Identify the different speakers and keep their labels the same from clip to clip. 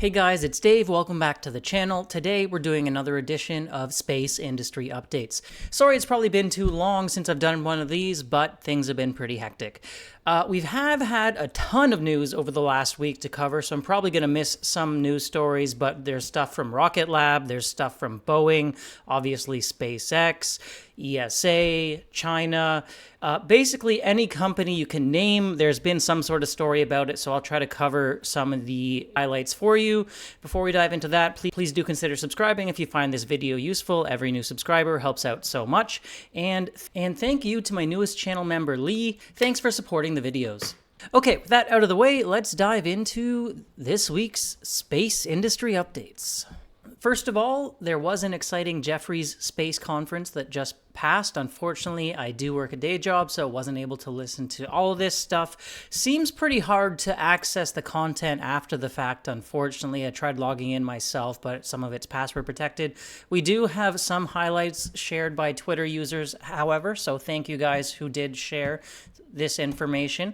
Speaker 1: Hey guys, it's Dave. Welcome back to the channel. Today we're doing another edition of Space Industry Updates. Sorry it's probably been too long since I've done one of these, but things have been pretty hectic. We've had a ton of news over the last week to cover, so I'm probably going to miss some news stories, but there's stuff from Rocket Lab, there's stuff from Boeing, obviously SpaceX, ESA, China, basically any company you can name, there's been some sort of story about it, so I'll try to cover some of the highlights for you. Before we dive into that, please do consider subscribing if you find this video useful. Every new subscriber helps out so much. And thank you to my newest channel member, Lee. Thanks for supporting the videos. Okay, with that out of the way, let's dive into this week's space industry updates. First of all, there was an exciting Jefferies Space Conference that just passed. Unfortunately, I do work a day job, so I wasn't able to listen to all of this stuff. Seems pretty hard to access the content after the fact, unfortunately. I tried logging in myself, but some of it's password protected. We do have some highlights shared by Twitter users, however, so thank you guys who did share this information.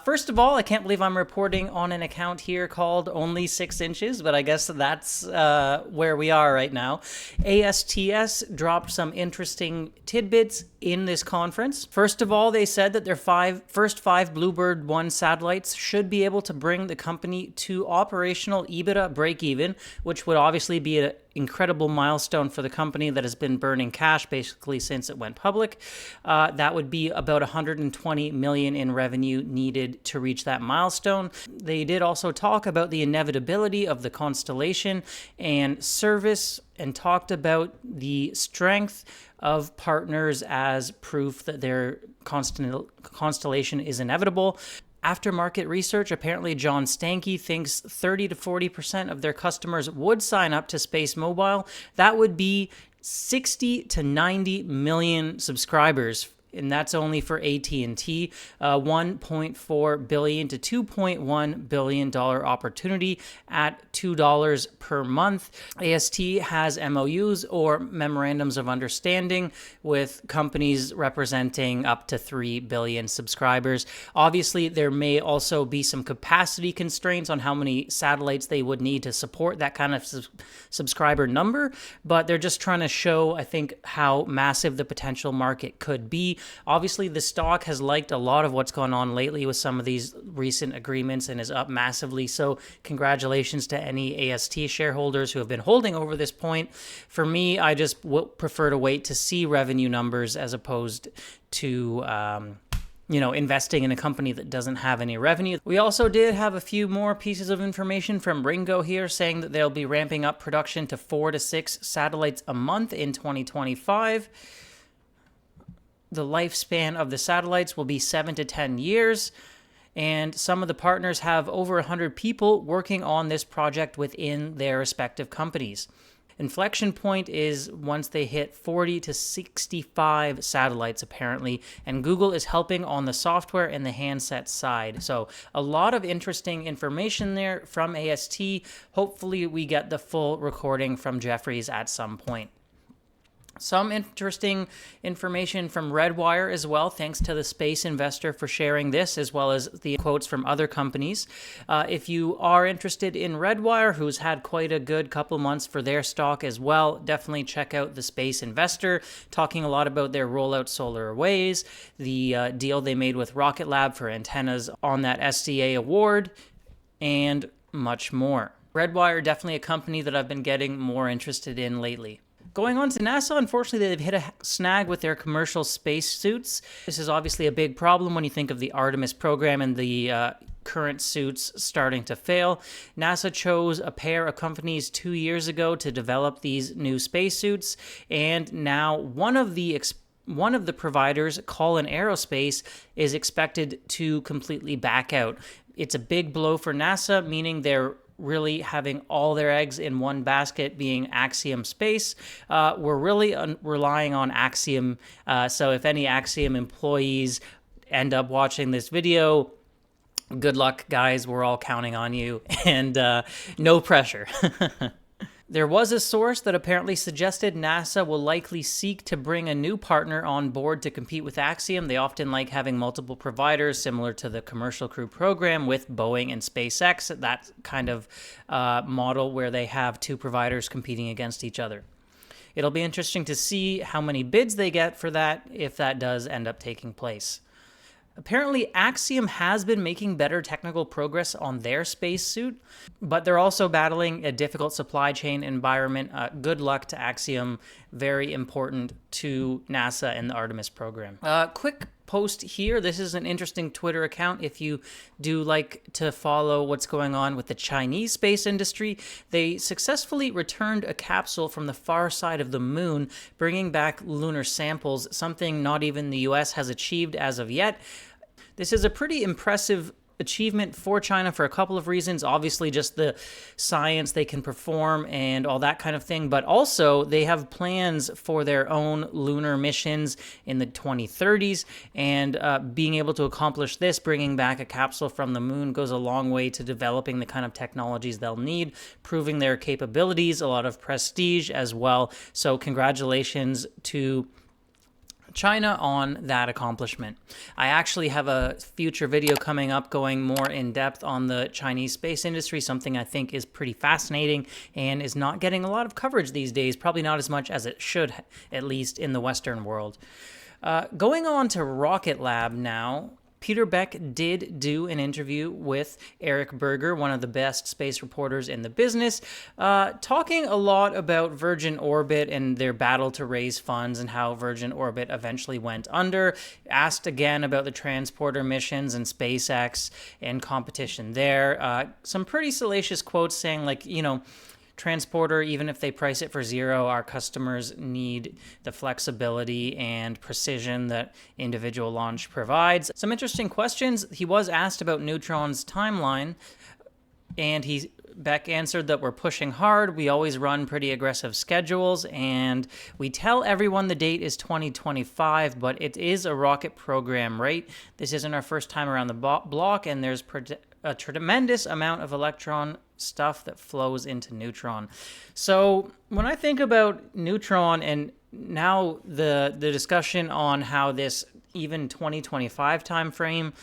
Speaker 1: First of all, I can't believe I'm reporting on an account here called Only 6 Inches, but I guess that's where we are right now. ASTS dropped some interesting tidbits in this conference. First of all, they said that their first five Bluebird 1 satellites should be able to bring the company to operational EBITDA break-even, which would obviously be an incredible milestone for the company that has been burning cash basically since it went public. That would be about $120 million in revenue needed to reach that milestone. They did also talk about the inevitability of the constellation and service, and talked about the strength of partners as proof that their constellation is inevitable. After market research, apparently John Stankey thinks 30 to 40% of their customers would sign up to Space Mobile. That would be 60 to 90 million subscribers, and that's only for AT&T. $1.4 billion to $2.1 billion opportunity at $2 per month. AST has MOUs or memorandums of understanding with companies representing up to 3 billion subscribers. Obviously, there may also be some capacity constraints on how many satellites they would need to support that kind of subscriber number, but they're just trying to show, I think, how massive the potential market could be. Obviously, the stock has liked a lot of what's gone on lately with some of these recent agreements and is up massively. So congratulations to any AST shareholders who have been holding over this point. For me, I just prefer to wait to see revenue numbers as opposed to investing in a company that doesn't have any revenue. We also did have a few more pieces of information from Ringo here saying that they'll be ramping up production to 4 to 6 satellites a month in 2025. The lifespan of the satellites will be 7 to 10 years, and some of the partners have over 100 people working on this project within their respective companies. Inflection point is once they hit 40 to 65 satellites, apparently, and Google is helping on the software and the handset side. So a lot of interesting information there from AST. Hopefully we get the full recording from Jefferies at some point. Some interesting information from Redwire as well, thanks to the space investor for sharing this, as well as the quotes from other companies. If you are interested in Redwire, who's had quite a good couple months for their stock as well, definitely check out the space investor, talking a lot about their rollout solar arrays, the deal they made with Rocket Lab for antennas on that SDA award, and much more. Redwire, definitely a company that I've been getting more interested in lately. Going on to NASA, unfortunately, they've hit a snag with their commercial space suits. This is obviously a big problem when you think of the Artemis program and the current suits starting to fail. NASA chose a pair of companies 2 years ago to develop these new spacesuits, and now one of the providers, Collin Aerospace, is expected to completely back out. It's a big blow for NASA, meaning they're really having all their eggs in one basket, being Axium Space. We're really relying on Axium, so if any Axium employees end up watching this video, good luck, guys. We're all counting on you, and no pressure. There was a source that apparently suggested NASA will likely seek to bring a new partner on board to compete with Axiom. They often like having multiple providers, similar to the Commercial Crew program with Boeing and SpaceX, that kind of model where they have two providers competing against each other. It'll be interesting to see how many bids they get for that, if that does end up taking place. Apparently, Axiom has been making better technical progress on their spacesuit, but they're also battling a difficult supply chain environment. Good luck to Axiom. Very important to NASA and the Artemis program. Quick post here. This is an interesting Twitter account. If you do like to follow what's going on with the Chinese space industry, they successfully returned a capsule from the far side of the moon, bringing back lunar samples, something not even the US has achieved as of yet. This is a pretty impressive achievement for China for a couple of reasons. Obviously, just the science they can perform and all that kind of thing, but also they have plans for their own lunar missions in the 2030s, and being able to accomplish this, bringing back a capsule from the moon, goes a long way to developing the kind of technologies they'll need, proving their capabilities, a lot of prestige as well. So congratulations to China on that accomplishment. I actually have a future video coming up going more in depth on the Chinese space industry, something I think is pretty fascinating and is not getting a lot of coverage these days, probably not as much as it should, at least in the Western world. Going on to Rocket Lab now. Peter Beck did do an interview with Eric Berger, one of the best space reporters in the business, talking a lot about Virgin Orbit and their battle to raise funds and how Virgin Orbit eventually went under. Asked again about the transporter missions and SpaceX and competition there. Some pretty salacious quotes saying, like, you know, transporter, even if they price it for zero, our customers need the flexibility and precision that individual launch provides. Some interesting questions. He was asked about Neutron's timeline, and Beck answered that we're pushing hard. We always run pretty aggressive schedules, and we tell everyone the date is 2025, but it is a rocket program, right? This isn't our first time around the block, and there's a tremendous amount of electron stuff that flows into Neutron. So when I think about Neutron and now the discussion on how this even 2025 time frame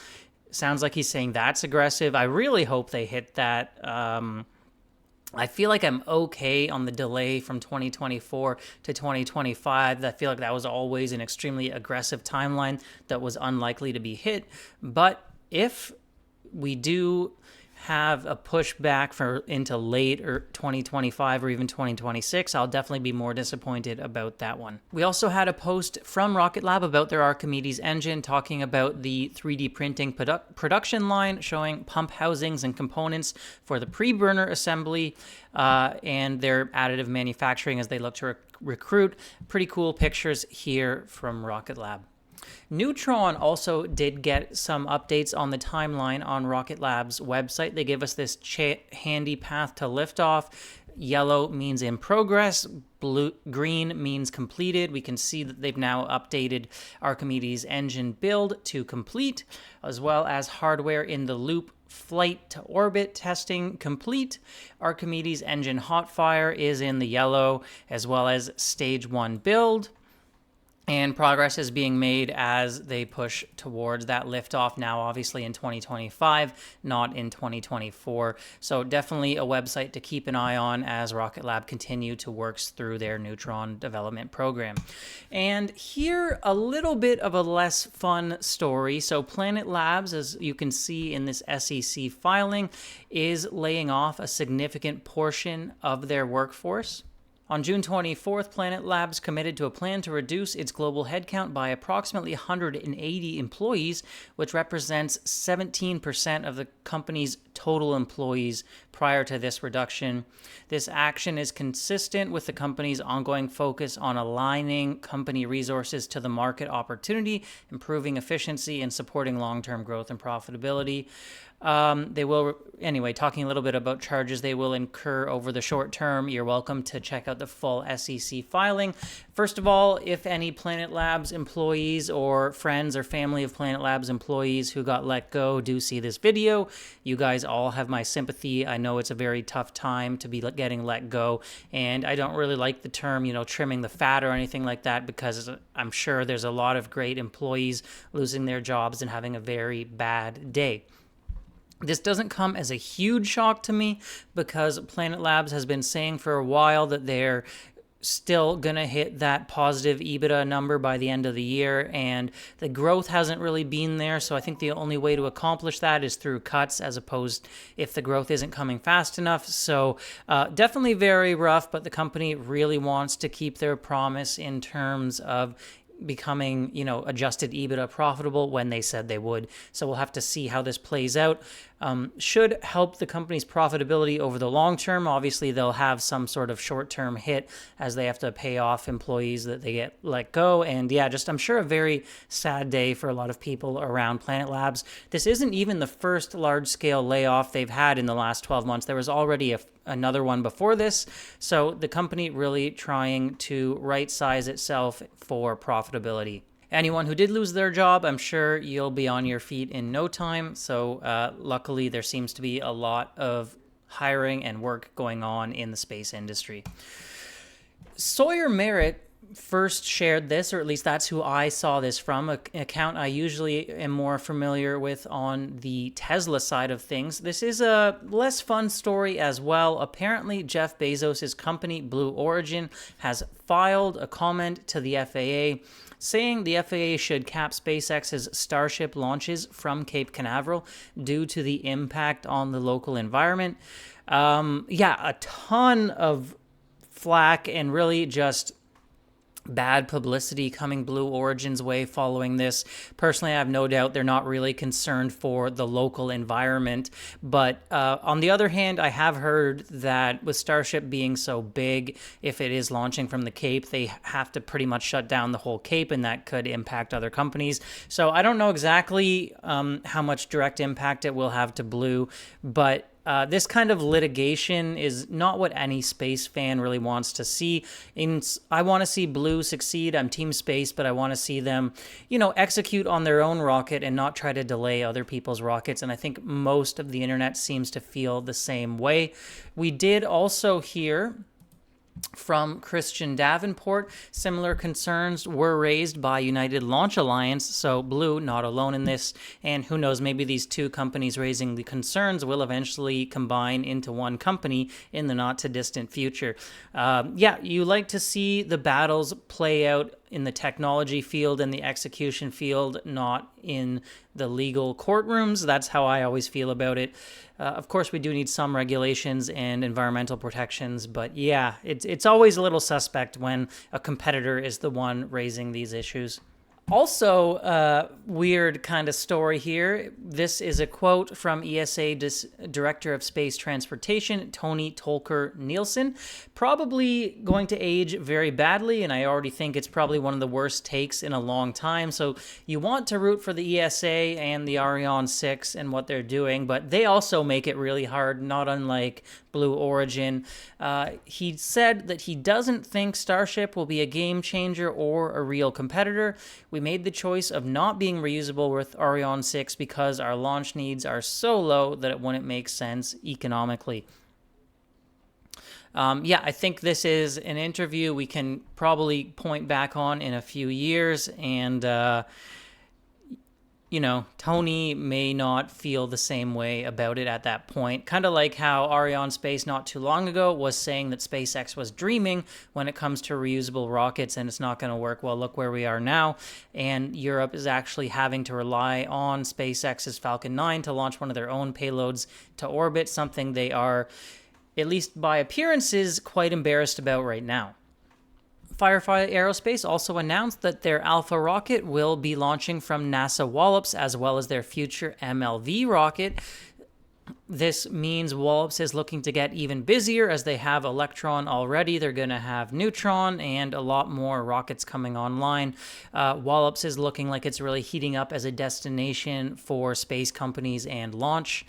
Speaker 1: sounds like he's saying that's aggressive, I really hope they hit that. I feel like I'm okay on the delay from 2024 to 2025. I feel like that was always an extremely aggressive timeline that was unlikely to be hit. But if we do have a pushback into late or 2025 or even 2026, I'll definitely be more disappointed about that one. We also had a post from Rocket Lab about their Archimedes engine, talking about the 3D printing production line, showing pump housings and components for the pre-burner assembly and their additive manufacturing as they look to recruit. Pretty cool pictures here from Rocket Lab. Neutron also did get some updates on the timeline on Rocket Lab's website. They give us this handy path to liftoff. Yellow means in progress. Green means completed. We can see that they've now updated Archimedes engine build to complete, as well as hardware in the loop flight to orbit testing complete. Archimedes engine hot fire is in the yellow, as well as stage 1 build. And progress is being made as they push towards that liftoff now, obviously in 2025, not in 2024. So definitely a website to keep an eye on as Rocket Lab continue to work through their Neutron development program. And here, a little bit of a less fun story. So Planet Labs, as you can see in this SEC filing, is laying off a significant portion of their workforce. On June 24th, Planet Labs committed to a plan to reduce its global headcount by approximately 180 employees, which represents 17% of the company's total employees prior to this reduction. This action is consistent with the company's ongoing focus on aligning company resources to the market opportunity, improving efficiency, and supporting long-term growth and profitability. Talking a little bit about charges they will incur over the short term. You're welcome to check out the full SEC filing First of all, if any Planet Labs employees or friends or family of Planet Labs employees who got let go do see this video, you guys all have my sympathy. I know it's a very tough time to be getting let go, and I don't really like the term, trimming the fat or anything like that, because I'm sure there's a lot of great employees losing their jobs and having a very bad day. This doesn't come as a huge shock to me, because Planet Labs has been saying for a while that they're still going to hit that positive EBITDA number by the end of the year, and the growth hasn't really been there. So I think the only way to accomplish that is through cuts, as opposed if the growth isn't coming fast enough. So definitely very rough, but the company really wants to keep their promise in terms of becoming, adjusted EBITDA profitable when they said they would. So we'll have to see how this plays out. Should help the company's profitability over the long term. Obviously, they'll have some sort of short-term hit as they have to pay off employees that they get let go. And yeah, I'm sure a very sad day for a lot of people around Planet Labs. This isn't even the first large-scale layoff they've had in the last 12 months. There was already another one before this. So the company really trying to right-size itself for profitability. Anyone who did lose their job, I'm sure you'll be on your feet in no time. So luckily, there seems to be a lot of hiring and work going on in the space industry. Sawyer Merritt first shared this, or at least that's who I saw this from, an account I usually am more familiar with on the Tesla side of things. This is a less fun story as well. Apparently, Jeff Bezos' company, Blue Origin, has filed a comment to the FAA saying the FAA should cap SpaceX's Starship launches from Cape Canaveral due to the impact on the local environment. A ton of flack and really just bad publicity coming Blue Origin's way following this. Personally, I have no doubt they're not really concerned for the local environment. But on the other hand, I have heard that with Starship being so big, if it is launching from the Cape, they have to pretty much shut down the whole Cape, and that could impact other companies. So I don't know exactly how much direct impact it will have to Blue, but this kind of litigation is not what any space fan really wants to see. I want to see Blue succeed. I'm Team Space, but I want to see them, execute on their own rocket and not try to delay other people's rockets. And I think most of the internet seems to feel the same way. We did also hear from Christian Davenport, similar concerns were raised by United Launch Alliance, so Blue not alone in this, and who knows, maybe these two companies raising the concerns will eventually combine into one company in the not-too-distant future. You like to see the battles play out in the technology field and the execution field, not in the legal courtrooms. That's how I always feel about it. Of course, we do need some regulations and environmental protections, but yeah, it's always a little suspect when a competitor is the one raising these issues. Also, weird kind of story here. This is a quote from ESA Director of Space Transportation, Tony Tolker Nielsen. Probably going to age very badly, and I already think it's probably one of the worst takes in a long time. So you want to root for the ESA and the Ariane 6 and what they're doing, but they also make it really hard, not unlike Blue Origin. He said that he doesn't think Starship will be a game changer or a real competitor. We made the choice of not being reusable with Ariane 6 because our launch needs are so low that it wouldn't make sense economically. I think this is an interview we can probably point back on in a few years, and Tony may not feel the same way about it at that point. Kind of like how Ariane Space not too long ago was saying that SpaceX was dreaming when it comes to reusable rockets and it's not going to work. Well, look where we are now. And Europe is actually having to rely on SpaceX's Falcon 9 to launch one of their own payloads to orbit, something they are, at least by appearances, quite embarrassed about right now. Firefly Aerospace also announced that their Alpha rocket will be launching from NASA Wallops, as well as their future MLV rocket. This means Wallops is looking to get even busier, as they have Electron already. They're going to have Neutron and a lot more rockets coming online. Wallops is looking like it's really heating up as a destination for space companies and launch.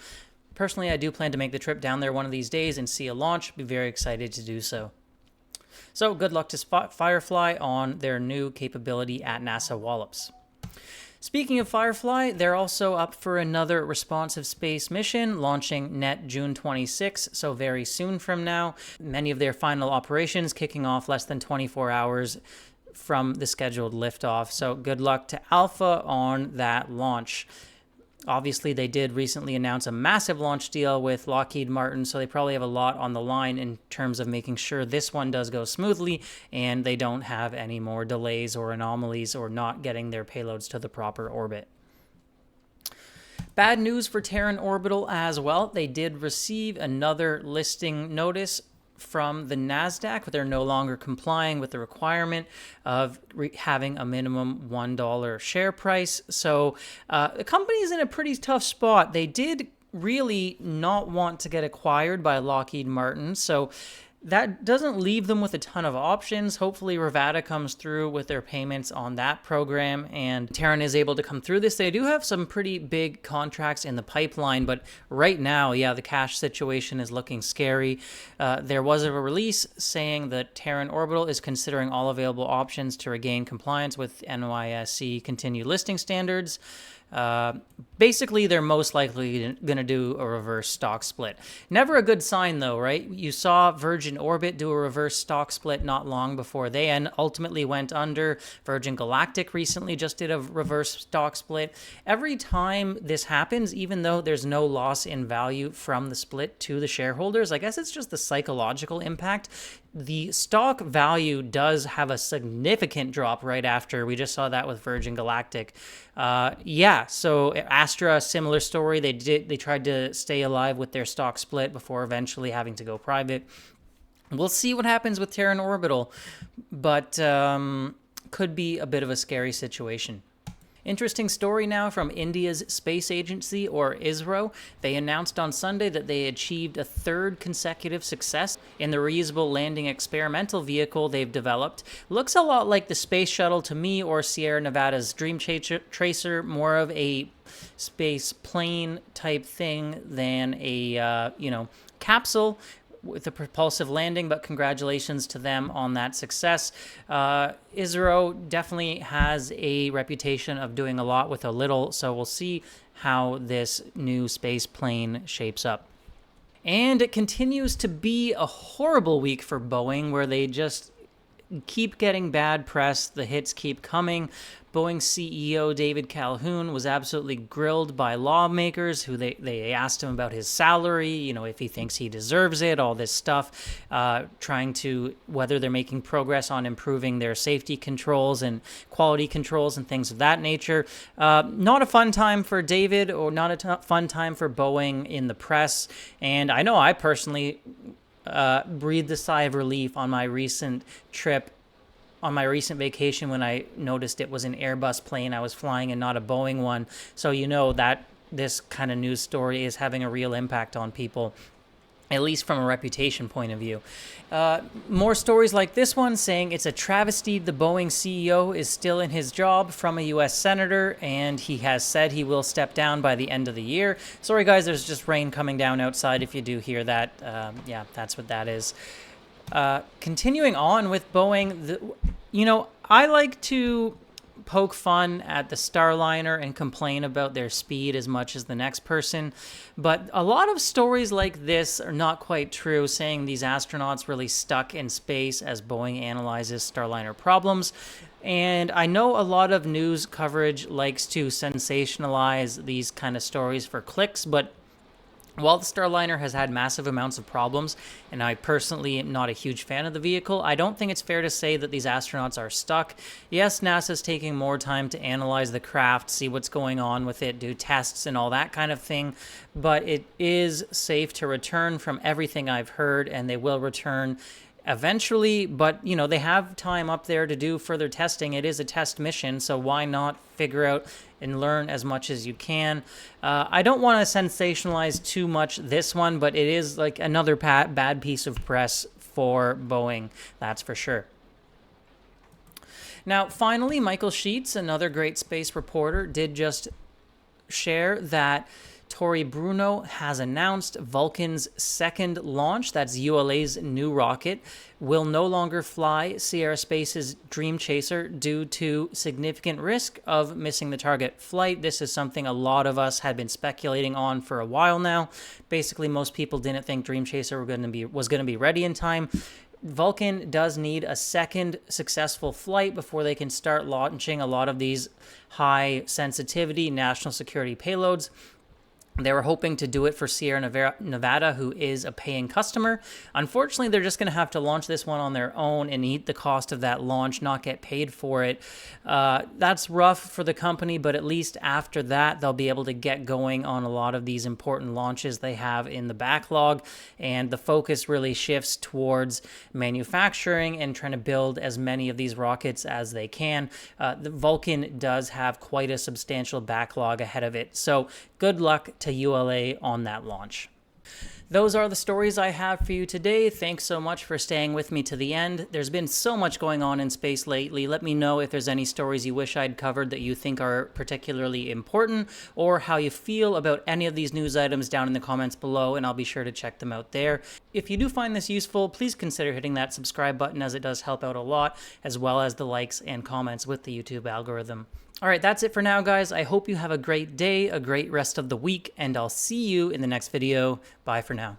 Speaker 1: Personally, I do plan to make the trip down there one of these days and see a launch. Be very excited to do so. So good luck to Firefly on their new capability at NASA Wallops. Speaking of Firefly, they're also up for another responsive space mission, launching net June 26, so very soon from now. Many of their final operations kicking off less than 24 hours from the scheduled liftoff, so good luck to Alpha on that launch. Obviously, they did recently announce a massive launch deal with Lockheed Martin, so they probably have a lot on the line in terms of making sure this one does go smoothly and they don't have any more delays or anomalies or not getting their payloads to the proper orbit. Bad news for Terran Orbital as well. They did receive another listing notice from the NASDAQ, but they're no longer complying with the requirement of having a minimum $1 share price. So the company is in a pretty tough spot. They did really not want to get acquired by Lockheed Martin, so that doesn't leave them with a ton of options. Hopefully Rivada comes through with their payments on that program and Terran is able to come through this. They do have some pretty big contracts in the pipeline, but right now, yeah, the cash situation is looking scary. There was a release saying that Terran Orbital is considering all available options to regain compliance with NYSE continued listing standards. Basically, they're most likely going to do a reverse stock split. Never a good sign, though, right? You saw Virgin Orbit do a reverse stock split not long before they ultimately went under. Virgin Galactic recently just did a reverse stock split. Every time this happens, even though there's no loss in value from the split to the shareholders, I guess it's just the psychological impact. The stock value does have a significant drop right after. We just saw that with Virgin Galactic. Yeah, so Astra, similar story. They tried to stay alive with their stock split before eventually having to go private. We'll see what happens with Terran Orbital, but could be a bit of a scary situation. Interesting story now from India's space agency, or ISRO. They announced on Sunday that they achieved a third consecutive success in the reusable landing experimental vehicle they've developed. Looks a lot like the space shuttle to me, or Sierra Nevada's Dream Tracer, more of a space plane type thing than a capsule with a propulsive landing, but congratulations to them on that success. ISRO definitely has a reputation of doing a lot with a little, so we'll see how this new space plane shapes up. And it continues to be a horrible week for Boeing, where they just keep getting bad press. The hits keep coming. Boeing CEO David Calhoun was absolutely grilled by lawmakers who they asked him about his salary, if he thinks he deserves it, all this stuff, trying to whether they're making progress on improving their safety controls and quality controls and things of that nature. Not a fun time for David, or not a fun time for Boeing in the press. And I know I personally breathed a sigh of relief on my recent trip, on my recent vacation, when I noticed it was an Airbus plane I was flying and not a Boeing one. So that this kind of news story is having a real impact on people, at least from a reputation point of view. More stories like this one saying it's a travesty the Boeing CEO is still in his job, from a U.S. senator, and he has said he will step down by the end of the year. Sorry, guys, there's just rain coming down outside if you do hear that. Yeah, that's what that is. Continuing on with Boeing, I like to poke fun at the Starliner and complain about their speed as much as the next person, but a lot of stories like this are not quite true, saying these astronauts really stuck in space as Boeing analyzes Starliner problems. And I know a lot of news coverage likes to sensationalize these kind of stories for clicks, but while the Starliner has had massive amounts of problems, and I personally am not a huge fan of the vehicle, I don't think it's fair to say that these astronauts are stuck. Yes, NASA's taking more time to analyze the craft, see what's going on with it, do tests and all that kind of thing, but it is safe to return from everything I've heard, and they will return eventually, but they have time up there to do further testing. It is a test mission, so why not figure out and learn as much as you can. I don't want to sensationalize too much this one, but it is like another bad piece of press for Boeing, that's for sure. Now, finally, Michael Sheets, another great space reporter, did just share that Tori Bruno has announced Vulcan's second launch, that's ULA's new rocket, will no longer fly Sierra Space's Dream Chaser due to significant risk of missing the target flight. This is something a lot of us had been speculating on for a while now. Basically, most people didn't think Dream Chaser was going to be ready in time. Vulcan does need a second successful flight before they can start launching a lot of these high sensitivity national security payloads. They were hoping to do it for Sierra Nevada, who is a paying customer. Unfortunately, they're just going to have to launch this one on their own and eat the cost of that launch, not get paid for it. That's rough for the company, but at least after that, they'll be able to get going on a lot of these important launches they have in the backlog. And the focus really shifts towards manufacturing and trying to build as many of these rockets as they can. The Vulcan does have quite a substantial backlog ahead of it. So good luck to ULA on that launch. Those are the stories I have for you today. Thanks so much for staying with me to the end. There's been so much going on in space lately. Let me know if there's any stories you wish I'd covered that you think are particularly important, or how you feel about any of these news items down in the comments below, and I'll be sure to check them out there. If you do find this useful, please consider hitting that subscribe button, as it does help out a lot, as well as the likes and comments with the YouTube algorithm. All right, that's it for now, guys. I hope you have a great day, a great rest of the week, and I'll see you in the next video. Bye for now.